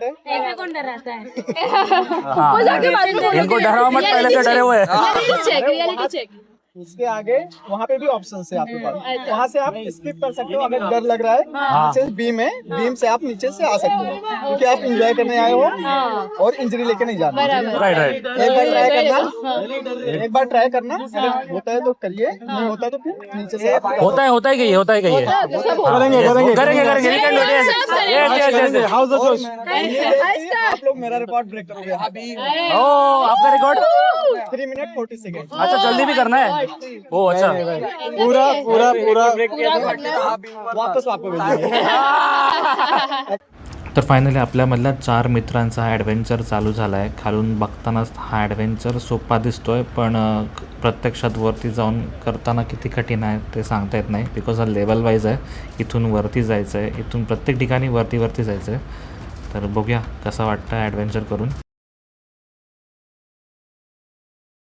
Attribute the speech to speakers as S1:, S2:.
S1: है।
S2: ऐसे कौन डराता है?
S3: इनको डराओ मत, पहले से डरे हुए हैं।
S1: Reality check. इसके आगे वहाँ पे भी ऑप्शन है आपके पास, वहाँ से आप स्किप कर सकते हो अगर डर लग रहा है। नीचे बीम है, बीम से आप नीचे से आ सकते हो क्योंकि आप एंजॉय करने आए हो और इंजरी लेके नहीं जाना।
S3: Right right.
S1: एक बार ट्राई करना, अगर होता है तो करिए, नहीं होता तो फिर नीचे से
S3: होता है कि ये होता है कि ये
S1: करेंगे
S3: करेंगे करेंगे we can do it, yes.
S1: आप लोग मेरा रिकॉर्ड ब्रेक करोगे।
S3: ओ आपका रिकॉर्ड
S1: 3 मिनट 40 सेकेंड।
S3: अच्छा जल्दी भी करना है। ओ अच्छा
S1: पूरा पूरा पूरा वापस आपको भेजेंगे।
S3: तर फायनली आपल्यामधल्या 4 मित्रांचा हा ॲडव्हेंचर चालू झाला आहे. खालून बघतानाच हा ॲडव्हेंचर सोपा दिसतोय, पण प्रत्यक्षात वरती जाऊन करताना किती कठीण आहे ते सांगता येत नाही. बिकॉज हा लेवल वाईज आहे. इथून वरती जायचं आहे, इथून प्रत्येक ठिकाणी वरती जायचं आहे. तर बघूया कसं वाटतं ॲडव्हेंचर करून.